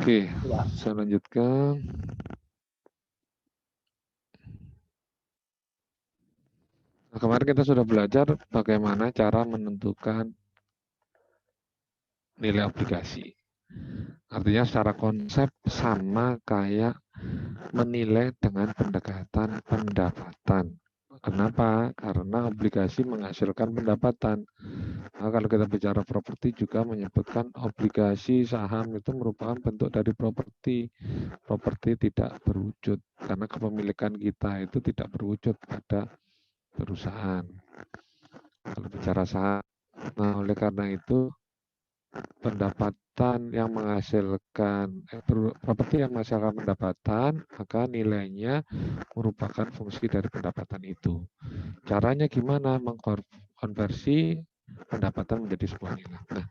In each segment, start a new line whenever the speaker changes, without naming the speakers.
Oke,
Ya.
saya lanjutkan. Nah, kemarin kita sudah belajar bagaimana cara menentukan nilai obligasi. Artinya secara konsep sama kayak menilai dengan pendekatan pendapatan. Kenapa? Karena obligasi menghasilkan pendapatan. Nah, kalau kita bicara properti juga menyebutkan obligasi saham itu merupakan bentuk dari properti. Properti tidak berwujud karena kepemilikan kita itu tidak berwujud pada perusahaan. Kalau bicara saham, nah oleh karena itu pendapatan yang menghasilkan properti yang menghasilkan pendapatan, maka nilainya merupakan fungsi dari pendapatan itu. Caranya gimana mengkonversi pendapatan menjadi sebuah nilai. Nah,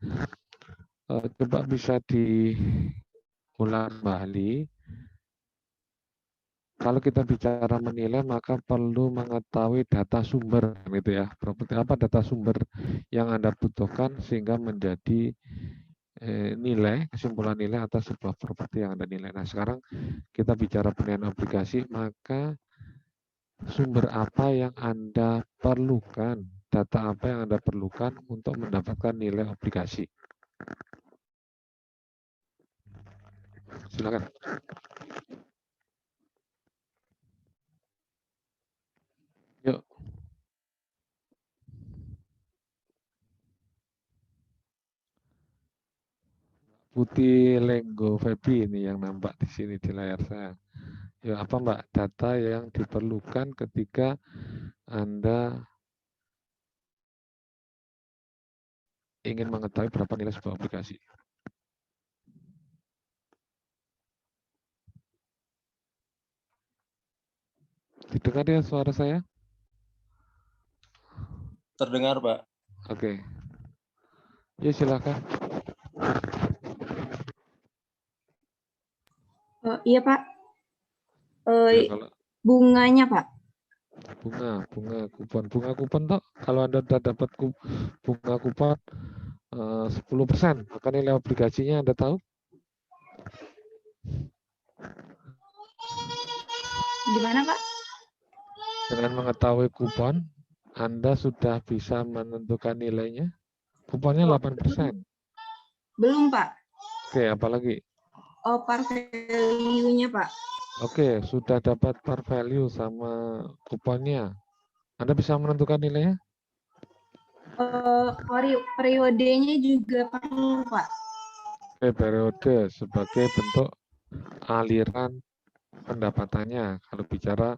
coba bisa diulang kembali. Kalau kita bicara menilai, maka perlu mengetahui data sumber, gitu ya. Properti apa data sumber yang Anda butuhkan sehingga menjadi nilai, kesimpulan nilai atas sebuah properti yang Anda nilai. Nah, sekarang kita bicara penilaian obligasi, maka sumber apa yang Anda perlukan, data apa yang Anda perlukan untuk mendapatkan nilai obligasi. Silakan. Yuk. Putih Lenggo Febi ini yang nampak di sini di layar saya. Ya, apa Mbak data yang diperlukan ketika Anda ingin mengetahui berapa nilai sebuah obligasi? Didengar ya suara saya?
Terdengar, Pak.
Oke. Ya silakan.
Iya Pak,
Ya kalau
bunganya Pak.
bunga kupon toh kalau Anda sudah dapat bunga kupon 10%, maka nilai obligasinya Anda tahu?
Gimana Pak?
Dengan mengetahui kupon, Anda sudah bisa menentukan nilainya. Kuponnya 8%.
Belum Pak.
Oke, apalagi?
Par value-nya Pak.
Oke, sudah dapat par value sama kuponnya. Anda bisa menentukan nilainya?
Periodenya juga perlu Pak.
Oke, periode sebagai bentuk aliran pendapatannya. Kalau bicara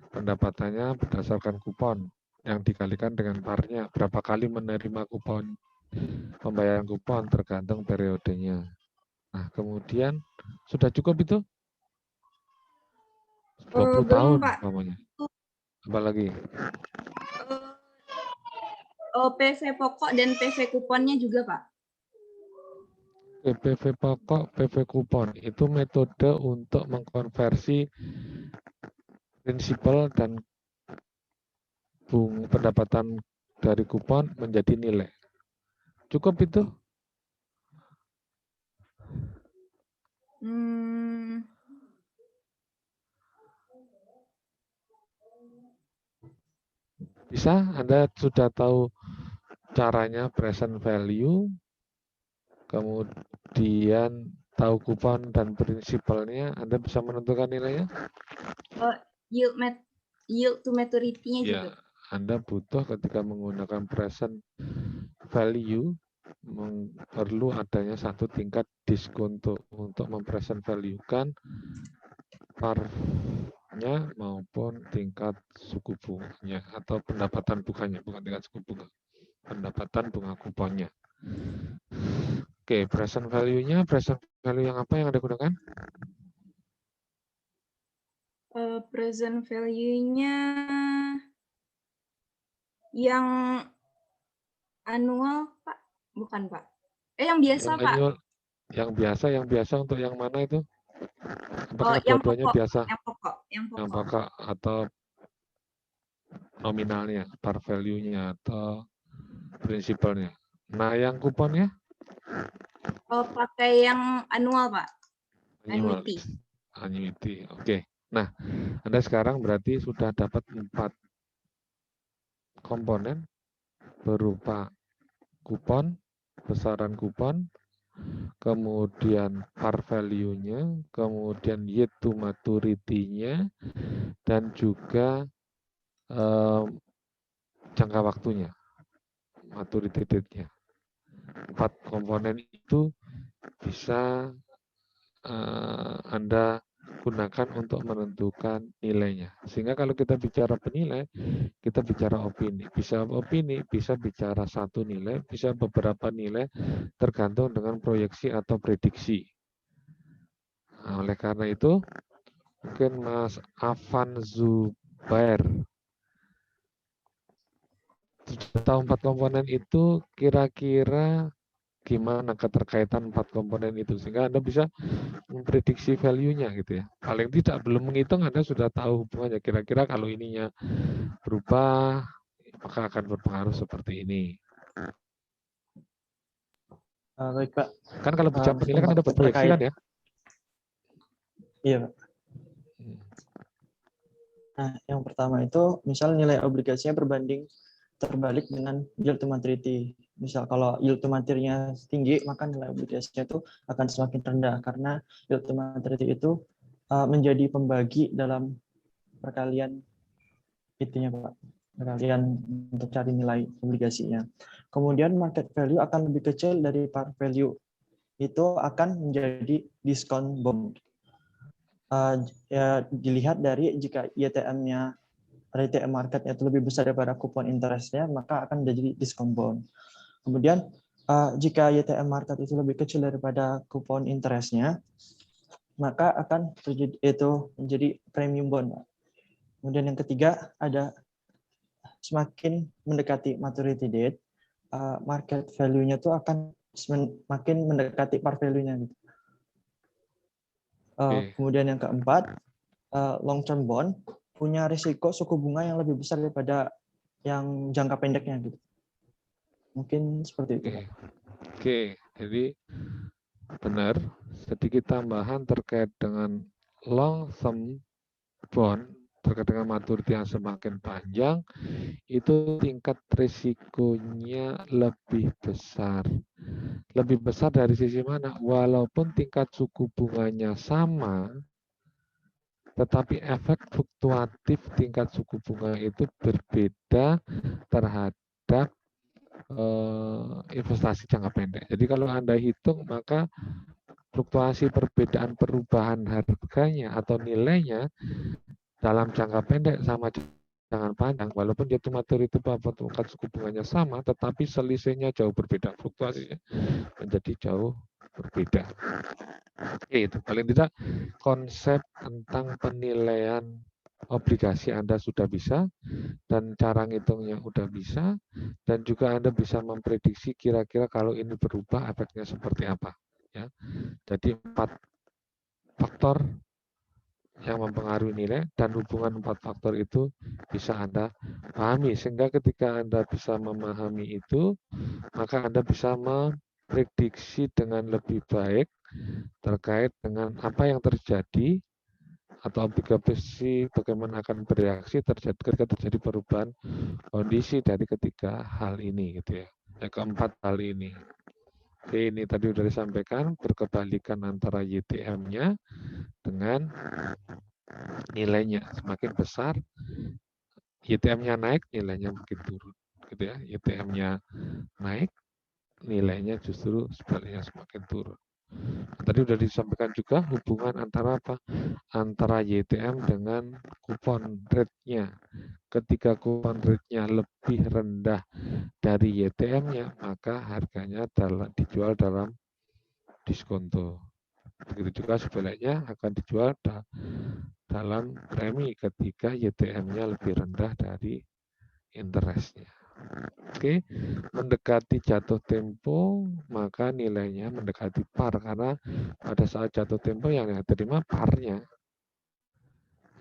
pendapatannya berdasarkan kupon yang dikalikan dengan parnya. Berapa kali menerima kupon, pembayaran kupon tergantung periodenya. Nah, kemudian sudah cukup itu? 20
Belum
tahun
Pak.
namanya. Apalagi?
PV pokok dan PV kuponnya juga Pak.
PV pokok, PV kupon itu metode untuk mengkonversi prinsipal dan pendapatan dari kupon menjadi nilai. Cukup itu? Bisa? Anda sudah tahu caranya present value, kemudian tahu kupon dan prinsipalnya, Anda bisa menentukan nilainya?
Yield to maturity-nya
Ya,
juga.
Anda butuh ketika menggunakan present value, perlu adanya satu tingkat diskonto untuk mempresent value-kan parnya maupun tingkat suku bunganya atau pendapatan bunganya, bukan tingkat suku bunga, pendapatan bunga kuponnya. Oke, present value-nya, present value yang apa yang Anda gunakan?
Present value-nya yang annual Pak, bukan Pak? Yang biasa
Yang
Pak.
annual, yang biasa untuk yang mana itu? Apakah
Yang
dua-duanya
pokok,
biasa?
yang
Yang
pokok.
pokok atau nominalnya, par value-nya atau prinsipalnya. Nah, yang kuponnya?
Pakai yang annual Pak. Annuity.
Annuity. Oke. Nah, Anda sekarang berarti sudah dapat 4 komponen berupa kupon, besaran kupon, kemudian par value-nya, kemudian yield to maturity-nya, dan juga jangka waktunya, maturity date-nya. 4 komponen itu bisa Anda gunakan untuk menentukan nilainya. Sehingga kalau kita bicara penilai, kita bicara opini. Bisa bicara satu nilai, bisa beberapa nilai, tergantung dengan proyeksi atau prediksi. Nah, oleh karena itu, mungkin Mas Afan Zubair sudah tahu 4 komponen itu, kira-kira gimana keterkaitan 4 komponen itu, sehingga Anda bisa memprediksi value-nya gitu ya. Paling tidak belum menghitung Anda sudah tahu hubungannya. Kira-kira kalau ininya berubah, maka akan berpengaruh seperti ini.
Baik, Pak.
Kan kalau bicara penilai kan ada proyeksi kan ya?
Iya, Pak. Nah, yang pertama itu misal nilai obligasinya terbalik dengan yield to maturity. Misal kalau yield to maturity-nya tinggi, maka nilai obligasinya itu akan semakin rendah karena yield to maturity itu menjadi pembagi dalam perkalian itunya, Pak. Perkalian untuk cari nilai obligasinya. Kemudian market value akan lebih kecil dari par value. Itu akan menjadi diskon bond. Ya, dilihat dari jika YTM-nya YTM marketnya itu lebih besar daripada kupon interestnya, maka akan menjadi diskon bond. Kemudian jika YTM market itu lebih kecil daripada kupon interestnya, maka akan terjadi itu menjadi premium bond. Kemudian yang ketiga ada semakin mendekati maturity date, market value-nya itu akan semakin mendekati par value-nya. Kemudian yang keempat, long term bond punya risiko suku bunga yang lebih besar daripada yang jangka pendeknya gitu. Mungkin seperti itu.
Oke, jadi benar. Sedikit tambahan terkait dengan long term bond, terkait dengan maturity yang semakin panjang, itu tingkat risikonya lebih besar. Lebih besar dari sisi mana? Walaupun tingkat suku bunganya sama, tetapi efek fluktuatif tingkat suku bunga itu berbeda terhadap investasi jangka pendek. Jadi kalau Anda hitung, maka fluktuasi perbedaan perubahan harganya atau nilainya dalam jangka pendek sama jangka panjang, walaupun dia maturity tingkat suku bunganya sama, tetapi selisihnya jauh berbeda, fluktuasinya menjadi jauh berbeda. Oke, itu paling tidak konsep tentang penilaian obligasi Anda sudah bisa, dan cara ngitungnya udah bisa, dan juga Anda bisa memprediksi kira-kira kalau ini berubah efeknya seperti apa. Ya, jadi 4 faktor yang mempengaruhi nilai, dan hubungan 4 faktor itu bisa Anda pahami, sehingga ketika Anda bisa memahami itu, maka Anda bisa memprediksi dengan lebih baik terkait dengan apa yang terjadi atau obligasi bagaimana akan bereaksi ketika terjadi perubahan kondisi dari ketiga hal ini gitu ya. Yang keempat hal ini. Oke, ini tadi sudah disampaikan berkebalikan antara YTM-nya dengan nilainya. Semakin besar YTM-nya naik, nilainya makin turun gitu ya. YTM-nya naik, nilainya justru sebaliknya semakin turun. Tadi sudah disampaikan juga hubungan antara apa? Antara YTM dengan kupon rate-nya. Ketika kupon rate-nya lebih rendah dari YTM-nya, maka harganya dijual dalam diskonto. Begitu juga sebaliknya akan dijual dalam premi ketika YTM-nya lebih rendah dari interest-nya. Oke, mendekati jatuh tempo, maka nilainya mendekati par, karena pada saat jatuh tempo yang terima parnya.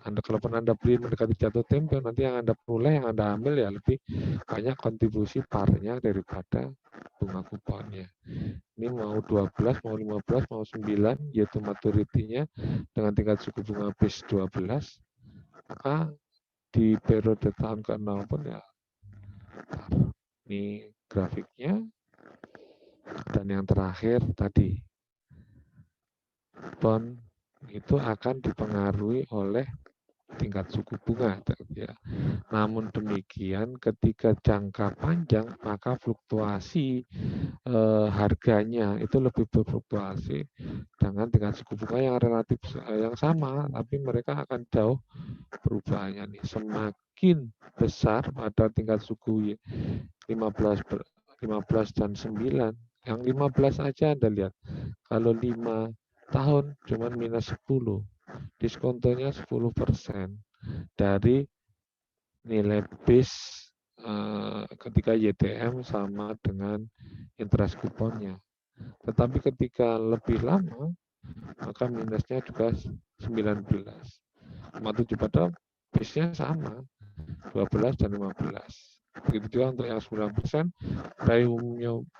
Kalaupun Anda beli mendekati jatuh tempo, nanti yang Anda peroleh, yang Anda ambil ya lebih banyak kontribusi parnya daripada bunga kuponnya. Ini mau 12, mau 15, mau 9, yaitu maturity-nya dengan tingkat suku bunga base 12, maka di periode tahun ke-6 pun ya, ini grafiknya, dan yang terakhir tadi, bond itu akan dipengaruhi oleh tingkat suku bunga, ya. Namun demikian, ketika jangka panjang, maka fluktuasi harganya itu lebih berfluktuasi dengan tingkat suku bunga yang relatif yang sama, tapi mereka akan jauh perubahannya nih. Semakin besar pada tingkat suku 15 dan 9, yang 15 aja Anda lihat, kalau 5 tahun cuma minus 10, diskontonya 10% dari nilai base ketika YTM sama dengan interest kuponnya. Tetapi ketika lebih lama, maka minusnya juga 19. 7 pada base-nya sama, 12 dan 15. Begitu juga untuk yang 9%,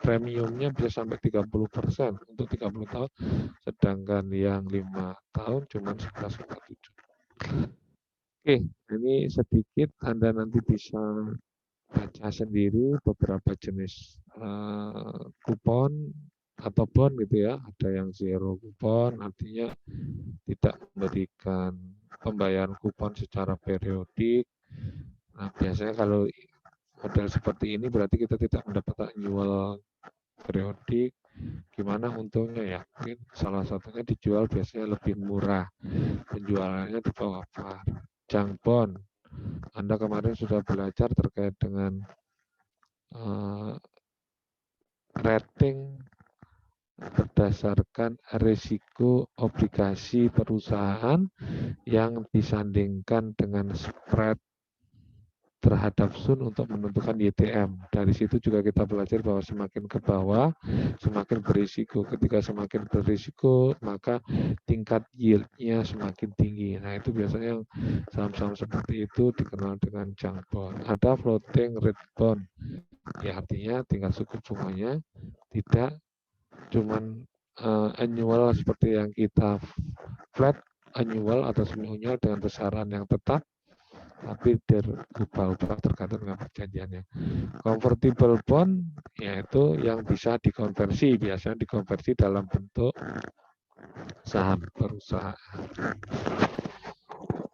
premiumnya bisa sampai 30% untuk 30 tahun, sedangkan yang 5 tahun cuma 11,7. Oke, ini sedikit Anda nanti bisa baca sendiri beberapa jenis kupon atau bond gitu ya. Ada yang zero kupon, artinya tidak memberikan pembayaran kupon secara periodik. Nah, biasanya kalau model seperti ini berarti kita tidak mendapat annual periodik. Gimana untungnya ya? Mungkin salah satunya dijual biasanya lebih murah, penjualannya di bawah par. Junk bond, Anda kemarin sudah belajar terkait dengan rating berdasarkan risiko obligasi perusahaan yang disandingkan dengan spread terhadap Sun untuk menentukan YTM. Dari situ juga kita belajar bahwa semakin ke bawah, semakin berisiko. Ketika semakin berisiko, maka tingkat yield-nya semakin tinggi. Nah, itu biasanya saham-saham seperti itu dikenal dengan junk bond. Ada floating rate bond. Ya, artinya tingkat suku bunganya tidak cuman annual seperti yang kita flat annual atau semi annual dengan besaran yang tetap, tapi berubah-ubah tergantung dengan perjanjiannya. Convertible bond yaitu yang bisa dikonversi, biasanya dikonversi dalam bentuk saham perusahaan.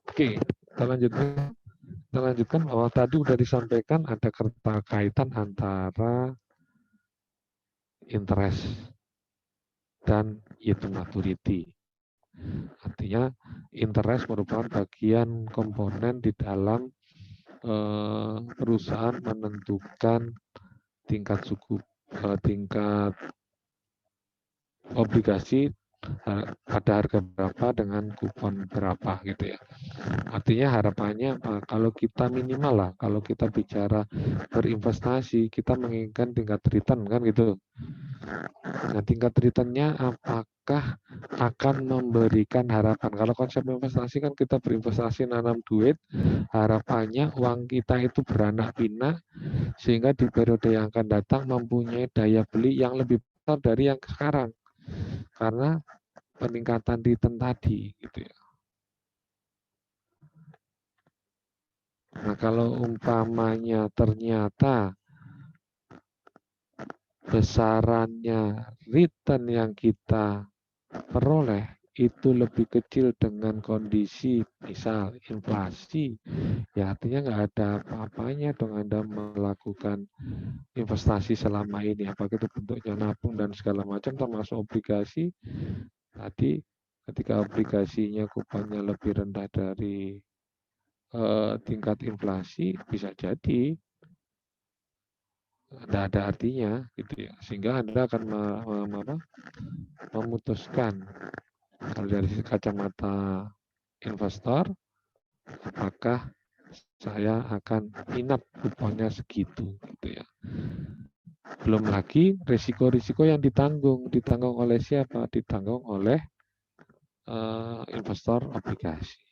Oke, kita lanjutkan bahwa tadi sudah disampaikan ada keterkaitan antara interest dan yield maturity. Artinya interest merupakan bagian komponen di dalam perusahaan menentukan tingkat tingkat obligasi pada harga berapa dengan kupon berapa gitu ya. Artinya harapannya kalau kita minimal lah, kalau kita bicara berinvestasi, kita menginginkan tingkat return kan gitu. Nah, tingkat return-nya apakah akan memberikan harapan? Kalau konsep investasi kan kita berinvestasi nanam duit, harapannya uang kita itu beranak pinak sehingga di periode yang akan datang mempunyai daya beli yang lebih besar dari yang sekarang karena peningkatan return tadi gitu ya. Nah, kalau umpamanya ternyata besarannya return yang kita peroleh itu lebih kecil dengan kondisi misal inflasi, ya artinya nggak ada apa-apanya dong Anda melakukan investasi selama ini, apakah itu bentuknya nabung dan segala macam termasuk obligasi. Tadi ketika obligasinya kuponnya lebih rendah dari tingkat inflasi, bisa jadi tidak ada artinya gitu ya, sehingga Anda akan memutuskan kalau dari kacamata investor apakah saya akan minat kuponnya segitu gitu ya. Belum lagi risiko-risiko yang ditanggung oleh siapa? Ditanggung oleh investor obligasi.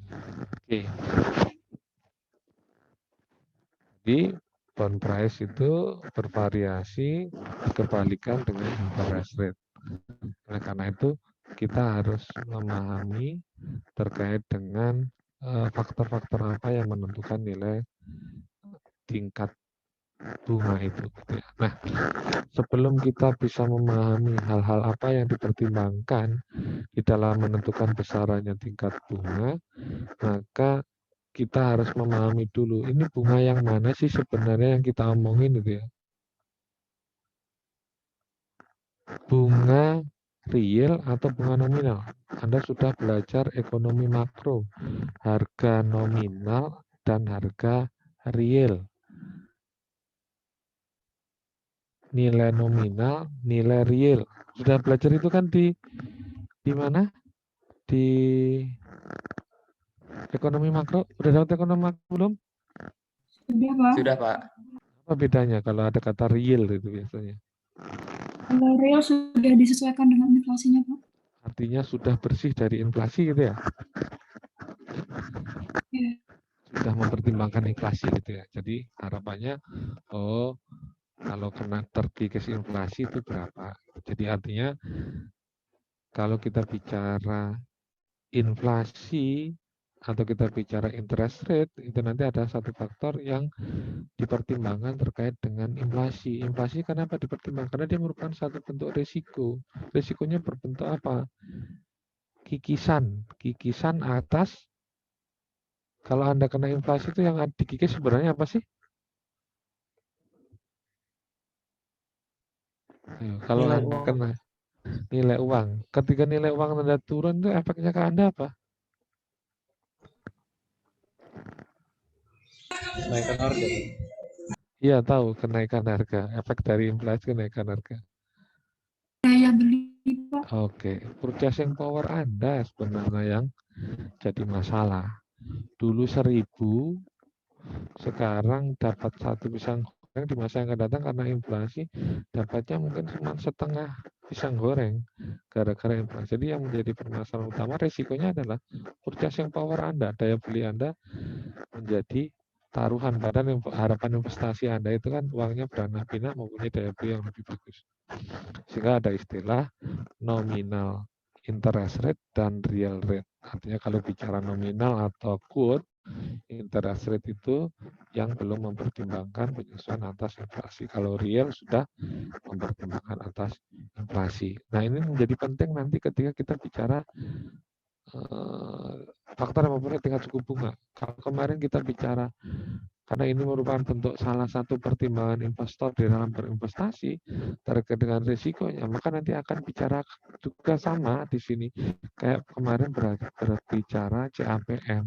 Oke. Jadi bond price itu bervariasi kebalikan dengan interest rate. Oleh karena itu kita harus memahami terkait dengan faktor-faktor apa yang menentukan nilai tingkat bunga itu. Nah, sebelum kita bisa memahami hal-hal apa yang dipertimbangkan di dalam menentukan besarannya tingkat bunga, maka kita harus memahami dulu ini bunga yang mana sih sebenarnya yang kita omongin itu ya. Bunga real atau bunga nominal. Anda sudah belajar ekonomi makro, harga nominal dan harga real. Nilai nominal, nilai real. Sudah belajar itu kan di mana? Di ekonomi makro. Udah dapat ekonomi makro belum?
Sudah, Pak.
Sudah, Pak.
Apa bedanya kalau ada kata real itu biasanya?
Kalau real sudah disesuaikan dengan inflasinya, Pak.
Artinya sudah bersih dari inflasi gitu ya?
Iya.
Sudah mempertimbangkan inflasi gitu ya. Jadi harapannya, oh kalau kena terkikis inflasi itu berapa? Jadi artinya kalau kita bicara inflasi atau kita bicara interest rate, itu nanti ada satu faktor yang dipertimbangkan terkait dengan inflasi. Inflasi kenapa dipertimbangkan? Karena dia merupakan satu bentuk risiko. Risikonya berbentuk apa? Kikisan atas. Kalau Anda kena inflasi itu yang dikikis sebenarnya apa sih? Kalau
Nilai
Anda
uang.
kena nilai uang, ketika nilai uang Anda turun itu efeknya ke Anda apa?
Naikkan harga.
Iya tahu, kenaikan harga, efek dari inflasi kenaikan harga.
Daya beli, Pak.
Oke, purchasing power Anda sebenarnya yang jadi masalah. Dulu 1.000, sekarang dapat satu pisang goreng di masa yang akan datang karena inflasi dapatnya mungkin cuma setengah pisang goreng gara-gara inflasi. Jadi yang menjadi permasalahan utama resikonya adalah purchasing power Anda, daya beli Anda menjadi taruhan, padahal harapan investasi Anda itu kan uangnya beranak pinak mempunyai daya beli yang lebih bagus. Sehingga ada istilah nominal interest rate dan real rate. Artinya kalau bicara nominal atau quote, interest rate itu yang belum mempertimbangkan penyesuaian atas inflasi. Kalau real sudah mempertimbangkan atas inflasi. Nah ini menjadi penting nanti ketika kita bicara faktor yang mempengaruhi tingkat suku bunga. Kalau kemarin kita bicara karena ini merupakan bentuk salah satu pertimbangan investor di dalam berinvestasi terkait dengan risikonya, maka nanti akan bicara juga sama di sini. Kayak kemarin berbicara CAPM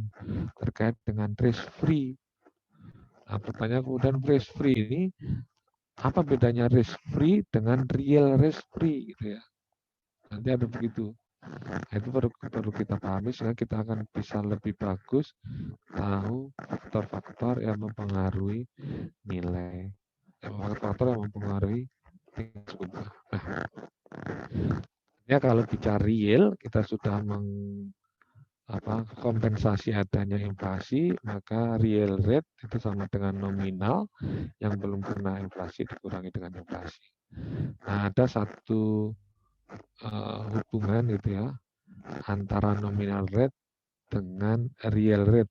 terkait dengan risk free. Nah, pertanyaan kemudian risk free ini apa bedanya risk free dengan real risk free gitu ya. Nanti ada begitu. Nah, itu perlu kita pahami sehingga kita akan bisa lebih bagus tahu faktor-faktor yang mempengaruhi nilai, faktor-faktor yang mempengaruhi tingkat suku bunga. Nah, ya kalau bicara real kita sudah kompensasi adanya inflasi, maka real rate itu sama dengan nominal yang belum kena inflasi dikurangi dengan inflasi. Nah, ada satu hubungan gitu ya antara nominal rate dengan real rate.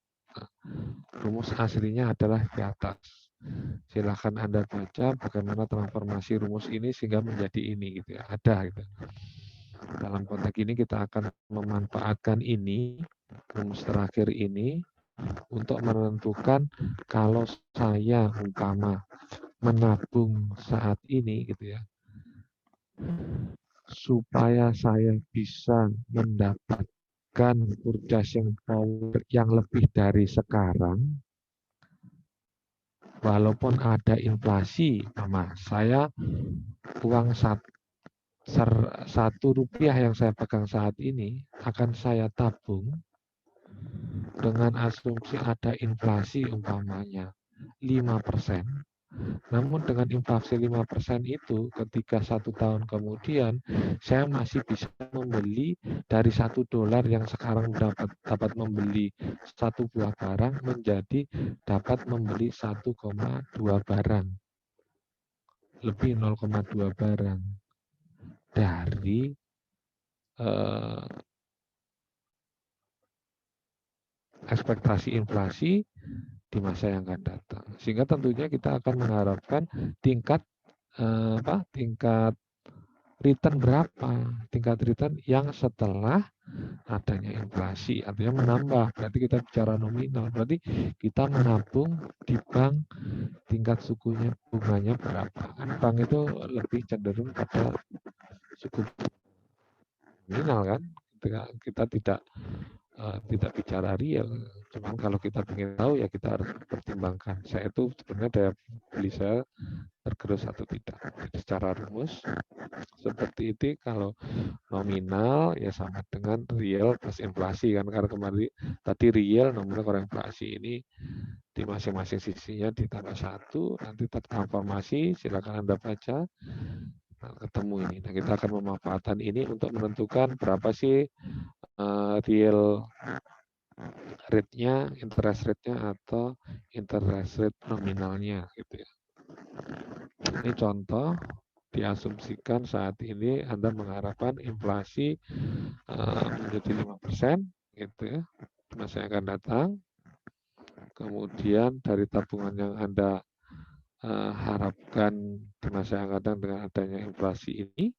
Rumus aslinya adalah di atas. Silahkan Anda baca bagaimana transformasi rumus ini sehingga menjadi ini gitu ya. Ada gitu. Dalam konteks ini kita akan memanfaatkan ini, rumus terakhir ini untuk menentukan kalau saya umpama menabung saat ini gitu ya. Supaya saya bisa mendapatkan purchasing power yang lebih dari sekarang, walaupun ada inflasi, Mama, saya uang Rp1 yang saya pegang saat ini akan saya tabung dengan asumsi ada inflasi umpamanya 5%. Namun dengan inflasi 5% itu, ketika 1 tahun kemudian, saya masih bisa membeli dari $1 yang sekarang dapat membeli 1 buah barang menjadi dapat membeli 1,2 barang. Lebih 0,2 barang. Dari ekspektasi inflasi di masa yang akan datang. Sehingga tentunya kita akan mengharapkan tingkat return berapa? Tingkat return yang setelah adanya inflasi, artinya menambah. Berarti kita bicara nominal. Berarti kita menabung di bank, tingkat sukunya bunganya berapa? Kan bank itu lebih cenderung pada suku nominal kan? Kita tidak bicara real. Cuman kalau kita ingin tahu ya kita harus pertimbangkan. Saya itu sebenarnya daya beli saya tergerus atau tidak. Jadi secara rumus seperti itu, kalau nominal ya sama dengan real plus inflasi kan, karena kemarin tadi real nominal kurang inflasi, ini di masing-masing sisinya ditambah 1, nanti tertransformasi, silakan Anda baca. Nah, ketemu ini. Nah, kita akan memanfaatkan ini untuk menentukan berapa sih real rate-nya, interest rate-nya atau interest rate nominalnya gitu ya. Ini contoh, diasumsikan saat ini Anda mengharapkan inflasi menjadi 5% gitu ya, masa yang akan datang. Kemudian dari tabungan yang Anda harapkan di masa yang akan datang dengan adanya inflasi ini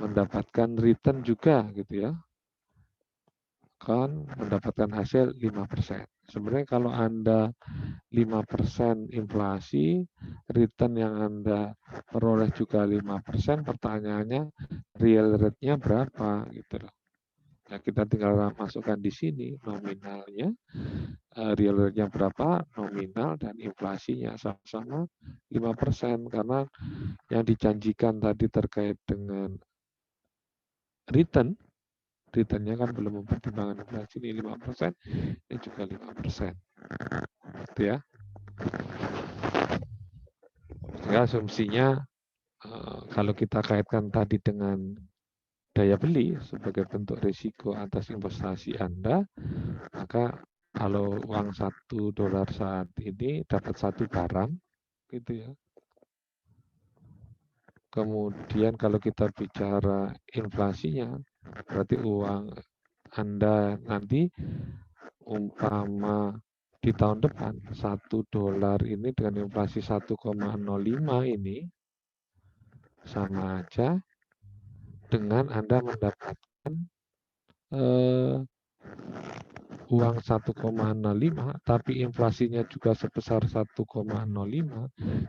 mendapatkan return juga gitu ya, kan mendapatkan hasil 5%. Sebenarnya kalau Anda 5% inflasi, return yang Anda peroleh juga 5%, pertanyaannya real rate-nya berapa gitu loh. Nah, kita tinggal masukkan di sini nominalnya, real rate-nya berapa, nominal dan inflasinya sama-sama 5%, karena yang dijanjikan tadi terkait dengan return-nya kan belum mempertimbangkan inflasi, ini 5%, ini juga 5%. Gitu ya. Sehingga asumsinya kalau kita kaitkan tadi dengan daya beli sebagai bentuk risiko atas investasi Anda, maka kalau uang $1 saat ini dapat 1 barang, gitu ya. Kemudian kalau kita bicara inflasinya, berarti uang Anda nanti umpama di tahun depan $1 ini dengan inflasi 1,05 ini sama aja dengan Anda mendapatkan uang 1,05 tapi inflasinya juga sebesar 1,05,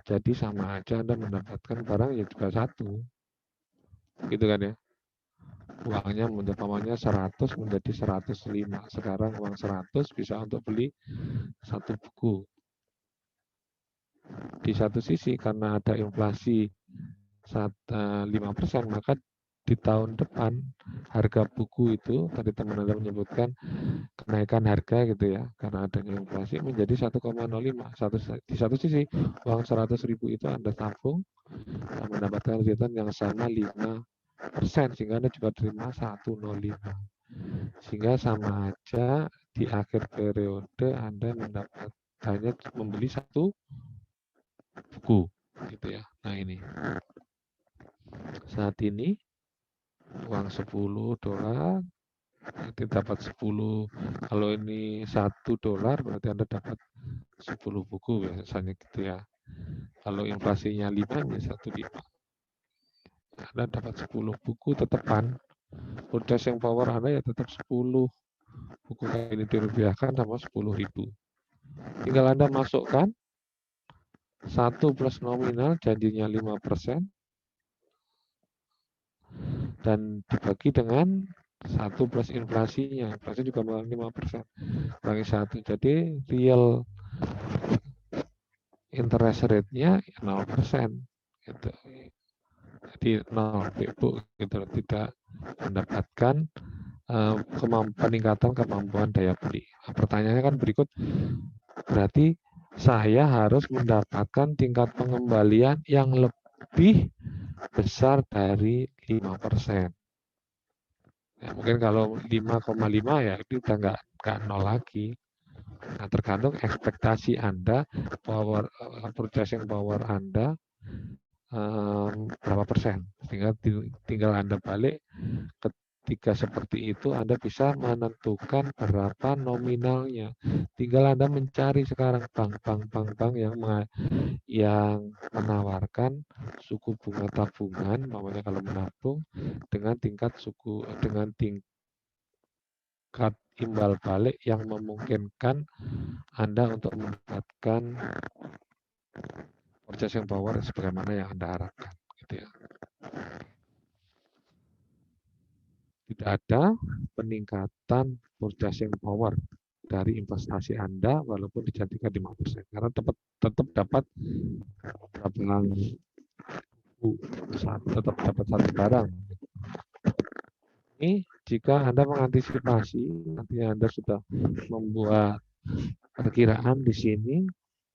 jadi sama aja Anda mendapatkan barang ya juga 1, gitu kan ya. Uangnya umpamanya 100 menjadi 105, sekarang uang 100 bisa untuk beli 1 buku. Di satu sisi karena ada inflasi 5%, maka di tahun depan harga buku itu, tadi teman Anda menyebutkan kenaikan harga gitu ya, karena adanya inflasi menjadi 1,05. Di satu sisi uang 100.000 itu Anda tabung dan mendapatkan return yang sama 5%, sehingga Anda juga terima 105. Sehingga sama aja di akhir periode Anda hanya membeli 1 buku gitu ya. Nah ini saat ini uang $10 nanti dapat 10, kalau ini $1 berarti Anda dapat 10 buku biasanya gitu ya. Kalau inflasinya 5 ya 15, Anda dapat 10 buku tetepan. Purchasing power Anda ya tetap 10 buku ini dirupiahkan sama 10.000. Tinggal Anda masukkan 1 plus nominal janjinya 5% dan dibagi dengan 1 plus inflasinya, inflasi juga 5%, bagi 1, jadi real interest rate-nya 0%, gitu. Jadi 0 Bu, gitu, tidak mendapatkan peningkatan kemampuan daya beli. Nah, pertanyaannya kan berikut, berarti saya harus mendapatkan tingkat pengembalian yang lebih besar dari 5%. Ya, mungkin kalau 5,5 ya itu udah nggak nol lagi. Nah, tergantung ekspektasi Anda, purchasing power Anda berapa persen. Tinggal Anda balik, ketika seperti itu Anda bisa menentukan berapa nominalnya. Tinggal Anda mencari sekarang bank yang menawarkan suku bunga tabungan, namanya kalau menabung, dengan tingkat imbal balik yang memungkinkan Anda untuk mendapatkan purchasing power sebagaimana yang Anda harapkan, gitu ya. Tidak ada peningkatan purchasing power dari investasi Anda walaupun dijadikan 5%, karena tetap dapat satu barang. Ini jika Anda mengantisipasi, nantinya Anda sudah membuat perkiraan di sini,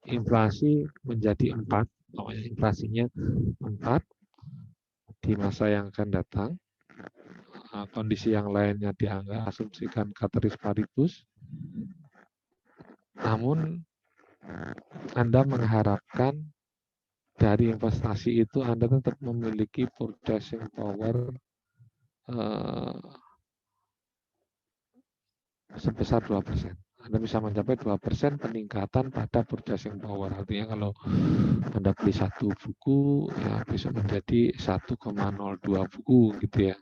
inflasi menjadi 4, namanya inflasinya 4 di masa yang akan datang. Kondisi yang lainnya dianggap asumsikan ceteris paribus. Namun Anda mengharapkan dari investasi itu Anda tetap memiliki purchasing power sebesar 2%. Anda bisa mencapai 2% peningkatan pada purchasing power. Artinya kalau Anda beli satu buku, ya bisa menjadi 1,02 buku gitu ya,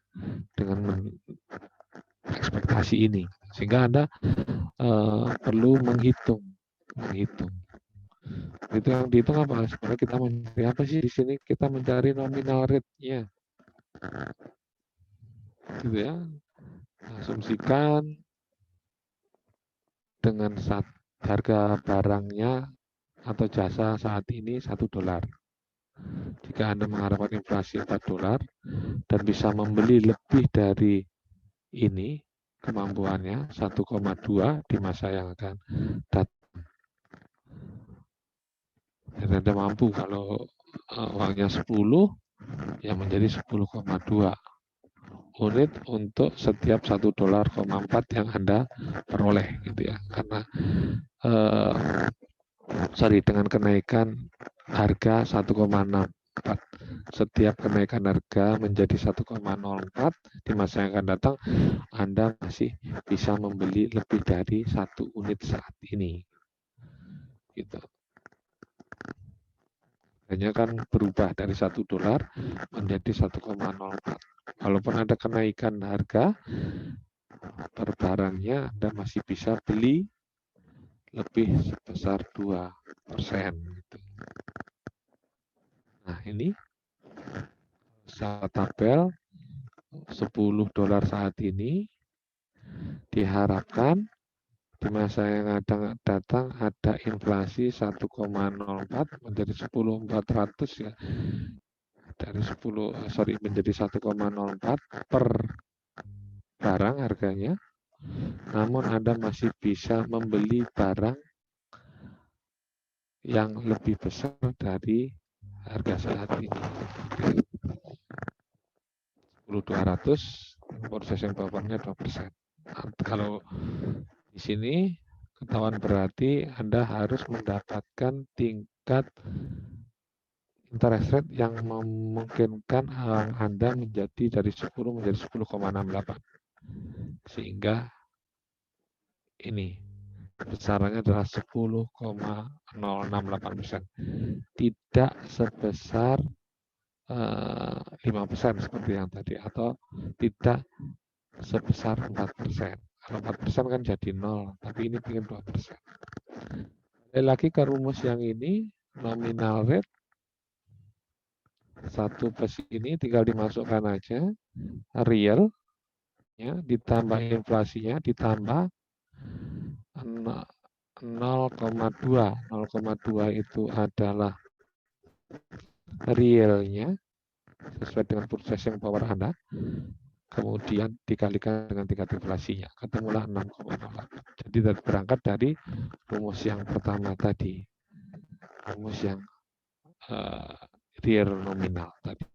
dengan ekspektasi ini. Sehingga Anda perlu menghitung. Itu yang dihitung apa? Sebenarnya kita mencari apa sih di sini? Kita mencari nominal rate-nya. Gitu ya. Asumsikan dengan harga barangnya atau jasa saat ini $1. Jika Anda mengharapkan inflasi $4 dan bisa membeli lebih dari ini kemampuannya 1,2 di masa yang akan datang. Dan Anda mampu kalau uangnya 10 ya menjadi 10,2 unit untuk setiap $1,4 yang Anda peroleh gitu ya. Karena dengan kenaikan harga 1,64, setiap kenaikan harga menjadi 1,04 di masa yang akan datang, Anda masih bisa membeli lebih dari 1 unit saat ini. Gitu. Hanya kan berubah dari $1 menjadi 1,04. Walaupun ada kenaikan harga per barangnya, Anda masih bisa beli lebih sebesar 2%. Gitu. Nah, ini tabel $10 saat ini diharapkan di masa yang akan datang ada inflasi 1,04 menjadi 10.400 ya. Dari menjadi 1,04 per barang harganya. Namun Anda masih bisa membeli barang yang lebih besar dari harga saat ini. 10.200, purchasing power-nya 2%. Kalau di sini ketahuan berarti Anda harus mendapatkan tingkat interest rate yang memungkinkan Anda menjadi dari 10 menjadi 10,68. Sehingga ini besarannya adalah 10,068%. Tidak sebesar 5% seperti yang tadi, atau tidak sebesar 4%. Kalau 4% kan jadi 0, tapi ini ingin 2%. Lagi ke rumus yang ini, nominal rate 1 plus ini tinggal dimasukkan aja, real, ya, ditambah inflasinya, ditambah 0,2. 0,2 itu adalah realnya, sesuai dengan purchasing power Anda, kemudian dikalikan dengan tingkat inflasinya, ketemulah 6,08. Jadi berangkat dari rumus yang pertama tadi. rumus yang real nominal tadi.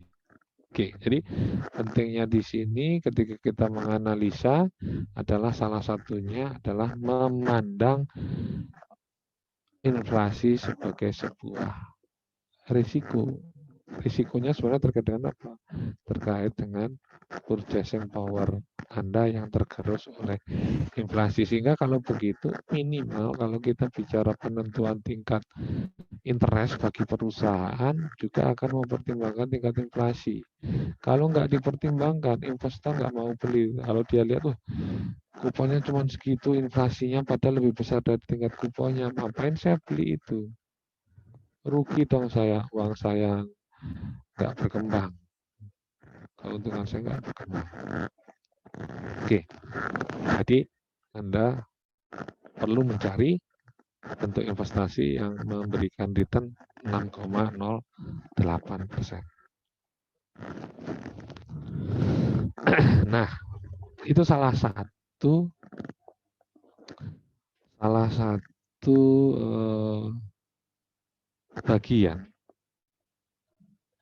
Oke, jadi pentingnya di sini ketika kita menganalisa adalah salah satunya adalah memandang inflasi sebagai sebuah risiko. Risikonya sebenarnya terkait dengan apa? Terkait dengan purchasing power Anda yang tergerus oleh inflasi. Sehingga kalau begitu minimal kalau kita bicara penentuan tingkat interest bagi perusahaan juga akan mempertimbangkan tingkat inflasi. Kalau nggak dipertimbangkan, investor nggak mau beli. Kalau dia lihat, kuponnya cuma segitu, inflasinya padahal lebih besar dari tingkat kuponnya, ngapain saya beli itu? Rugi dong saya, uang saya nggak berkembang. Keuntungan saya nggak berkembang. Oke, jadi Anda perlu mencari bentuk investasi yang memberikan return 6,08%. Nah, itu salah satu bagian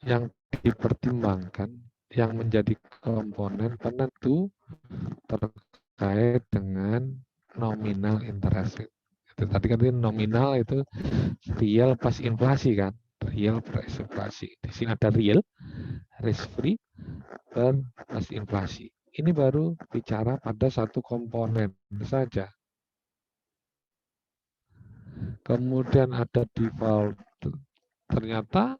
yang dipertimbangkan yang menjadi komponen penentu terkait dengan nominal interest rate. Itu tadi kan nominal itu real plus inflasi kan, real plus inflasi. Di sini ada real, risk free, dan plus inflasi. Ini baru bicara pada satu komponen saja. Kemudian ada default. Ternyata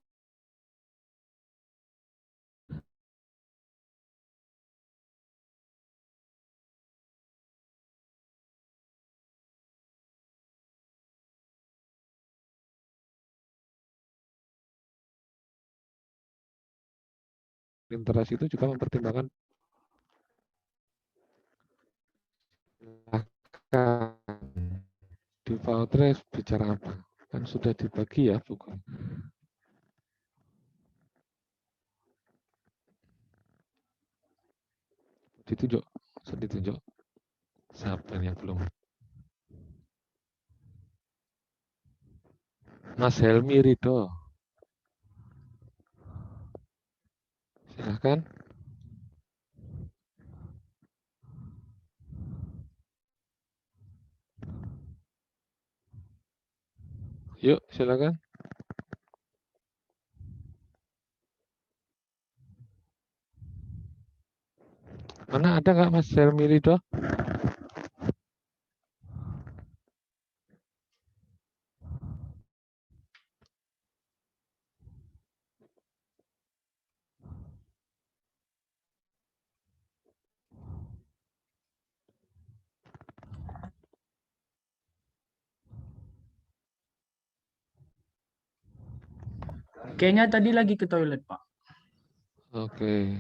interest itu juga mempertimbangkan default rate bicara apa? Kan sudah dibagi ya buku. Ditunjuk. Siapa yang belum? Mas Helmi Ridho. Silahkan. Yuk, silakan. Mana ada nggak Mas Helmi Ridho?
Kayaknya tadi lagi ke toilet, Pak.
Oke.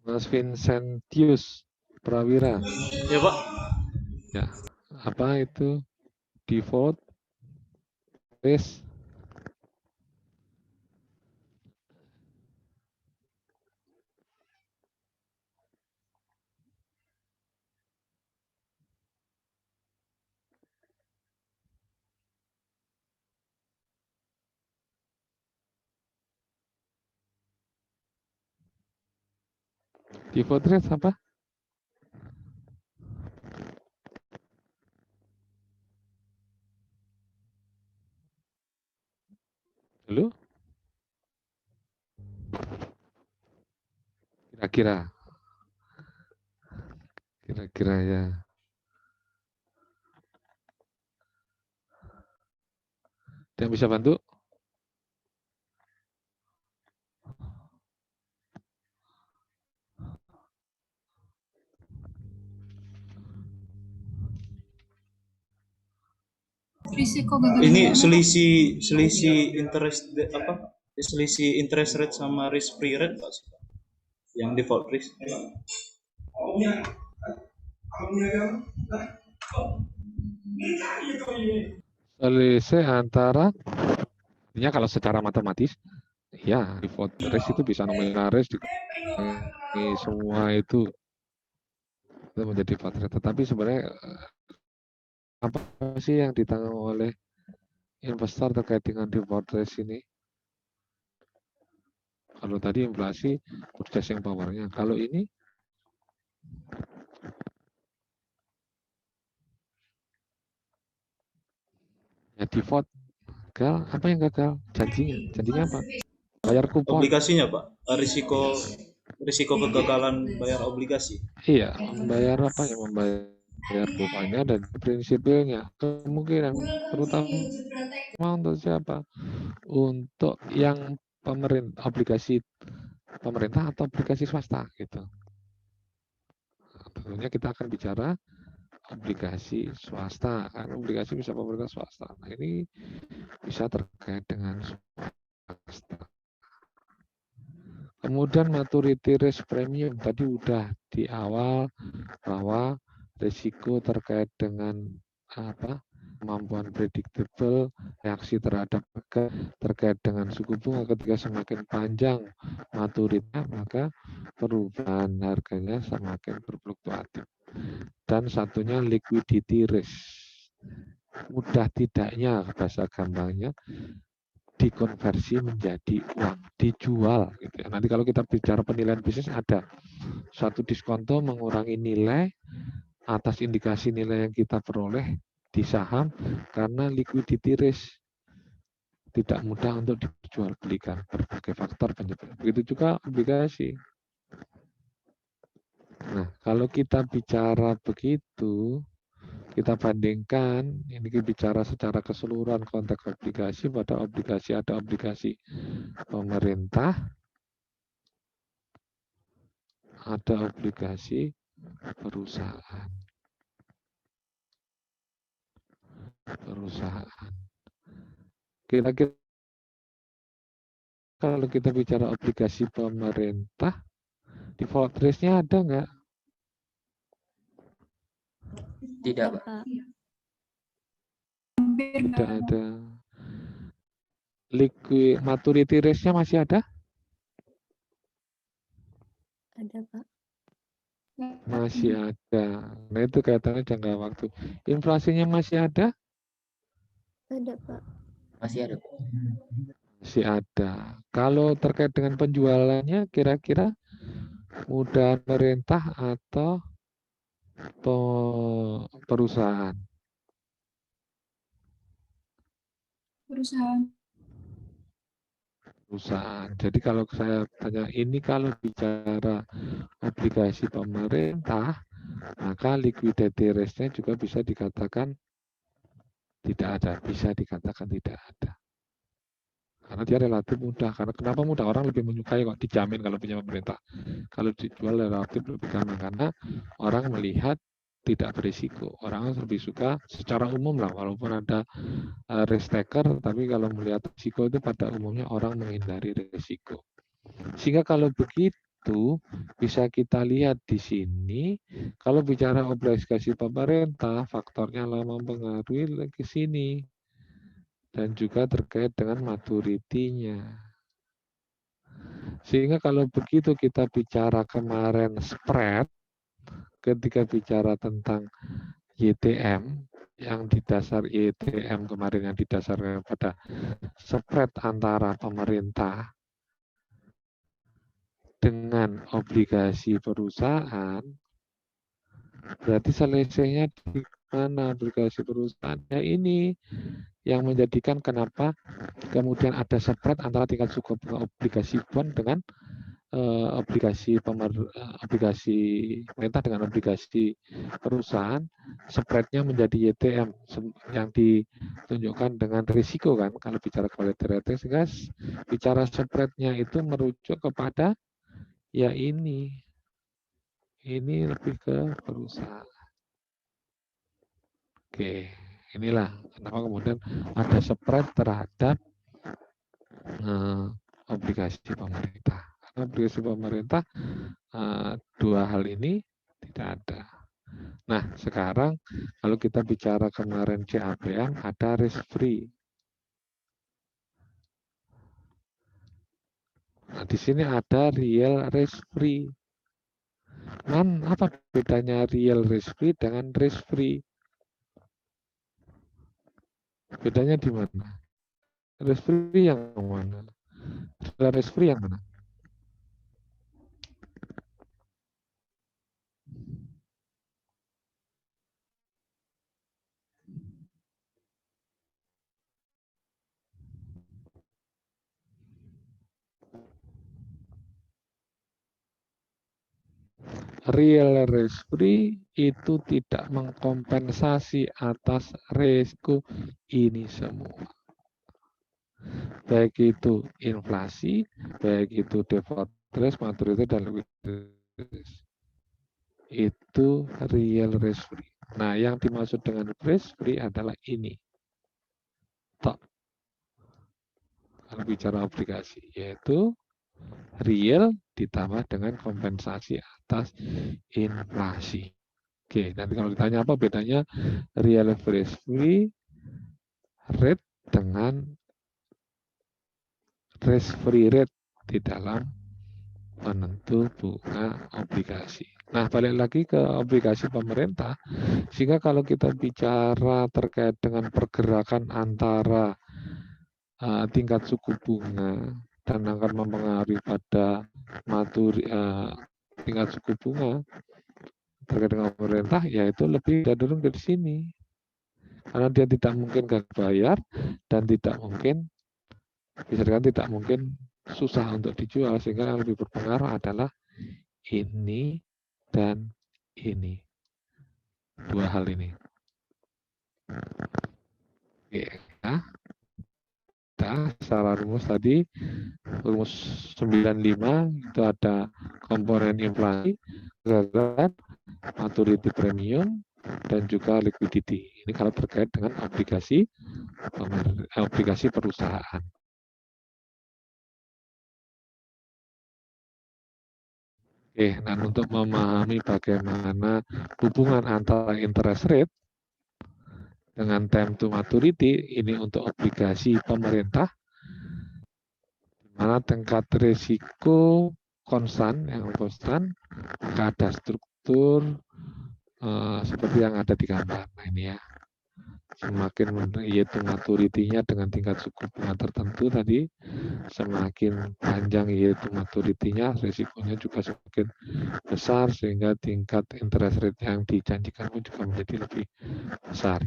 Mas Vincentius Prawira.
Ya, Pak.
Ya. Apa itu default risk? Default risk apa? Dulu? Kira-kira ya. Ada yang bisa bantu?
Ini selisih interest apa? Selisih interest rate sama risk free rate Pak? Yang default risk.
Selisih antara, artinya kalau secara matematis, ya default risk itu bisa nominal risk, semua itu menjadi default risk. Tetapi sebenarnya Apa sih yang ditanggung oleh investor terkait dengan default risk ini? Kalau tadi inflasi, purchasing power-nya. Kalau ini ya default, gagal. Apa yang gagal? Janjinya apa? Bayar kupon.
Obligasinya, Pak. Risiko kegagalan bayar obligasi.
Iya, membayar apa ya? Membayar kuponnya dan prinsipilnya. Kemungkinan, terutama untuk siapa? Untuk yang obligasi pemerintah atau obligasi swasta gitu. Nah, tentunya kita akan bicara obligasi swasta, kan obligasi bisa pemerintah swasta. Nah, ini bisa terkait dengan swasta. Kemudian maturity risk premium tadi udah di awal bahwa risiko terkait dengan apa kemampuan predictable, reaksi terhadap terkait dengan suku bunga ketika semakin panjang maturitasnya, maka perubahan harganya semakin berfluktuatif. Dan satunya liquidity risk. Mudah tidaknya bahasa gampangnya dikonversi menjadi uang, dijual gitu ya. Nanti kalau kita bicara penilaian bisnis ada suatu diskonto mengurangi nilai atas indikasi nilai yang kita peroleh di saham karena liquidity risk tidak mudah untuk dijual belikan berbagai faktor penyebab. Begitu juga obligasi. Nah, kalau kita bicara begitu, kita bandingkan, ini bicara secara keseluruhan konteks obligasi, pada obligasi ada obligasi pemerintah, ada obligasi perusahaan. Kira-kira kalau kita bicara obligasi pemerintah, default risk-nya ada nggak?
Tidak, Pak.
Tidak ada. Maturity risk-nya masih ada?
Ada, Pak.
Masih ada. Nah, itu kaitannya jangka waktu. Inflasinya masih ada?
Ada, Pak. Masih ada, Pak.
Masih ada. Kalau terkait dengan penjualannya, kira-kira mudah pemerintah atau perusahaan? Perusahaan. Jadi kalau saya tanya ini, kalau bicara obligasi pemerintah, maka liquidity risk-nya juga bisa dikatakan tidak ada, bisa dikatakan tidak ada. Karena dia relatif mudah. Karena kenapa mudah? Orang lebih menyukai kok dijamin kalau punya pemerintah. Kalau dijual relatif lebih gampang karena orang melihat tidak berisiko. Orang lebih suka secara umum lah, walaupun ada risk taker, tapi kalau melihat risiko itu pada umumnya orang menghindari risiko. Sehingga kalau begitu bisa kita lihat di sini, kalau bicara obligasi pemerintah, faktornya lama mempengaruhi ke sini. Dan juga terkait dengan maturity-nya. Sehingga kalau begitu kita bicara kemarin spread, ketika bicara tentang YTM, yang didasar YTM kemarin yang didasarkan pada spread antara pemerintah dengan obligasi perusahaan, berarti selesainya di mana obligasi perusahaannya ini yang menjadikan kenapa kemudian ada spread antara tingkat suku bunga obligasi bond dengan obligasi pemerintah dengan obligasi perusahaan, spreadnya menjadi YTM yang ditunjukkan dengan risiko kan. Kalau bicara quality rating, sehingga bicara spreadnya itu merujuk kepada ya ini lebih ke perusahaan. Oke, inilah kenapa kemudian ada spread terhadap obligasi pemerintah. Karena obligasi pemerintah dua hal ini tidak ada. Nah, sekarang kalau kita bicara kemarin CAPM ada risk free. Nah, di sini ada real risk free. Apa bedanya real risk free dengan risk free? Bedanya di mana? Risk free yang mana? Risk free yang mana? Real risk free itu tidak mengkompensasi atas risiko ini semua. Baik itu inflasi, baik itu default risk, maturity, dan liquidity risk. Itu real risk free. Nah, yang dimaksud dengan risk free adalah ini. Tok. Kalau bicara obligasi, yaitu real ditambah dengan kompensasi atas inflasi. Oke, nanti kalau ditanya apa bedanya real risk free rate dengan risk free rate di dalam penentu bunga obligasi. Nah, balik lagi ke obligasi pemerintah, sehingga kalau kita bicara terkait dengan pergerakan antara tingkat suku bunga dan akan mempengaruhi pada tingkat suku bunga terkait dengan pemerintah, yaitu lebih cenderung dari sini. Karena dia tidak mungkin gagal bayar dan tidak mungkin, bisa dikatakan tidak mungkin susah untuk dijual, sehingga yang lebih berpengaruh adalah ini dan ini. Dua hal ini. Oke, ya. Kita secara rumus tadi, rumus 95 itu ada komponen inflasi, kegagalan, maturity premium, dan juga liquidity. Ini kalau terkait dengan obligasi perusahaan. Oke, nah untuk memahami bagaimana hubungan antara interest rate dengan time to maturity, ini untuk obligasi pemerintah, di mana tingkat risiko konstan, maka ada struktur seperti yang ada di gambar. Nah ini ya, semakin yaitu maturity-nya dengan tingkat suku bunga tertentu tadi, semakin panjang yaitu maturity-nya, risikonya juga semakin besar, sehingga tingkat interest rate yang dijanjikan pun juga menjadi lebih besar.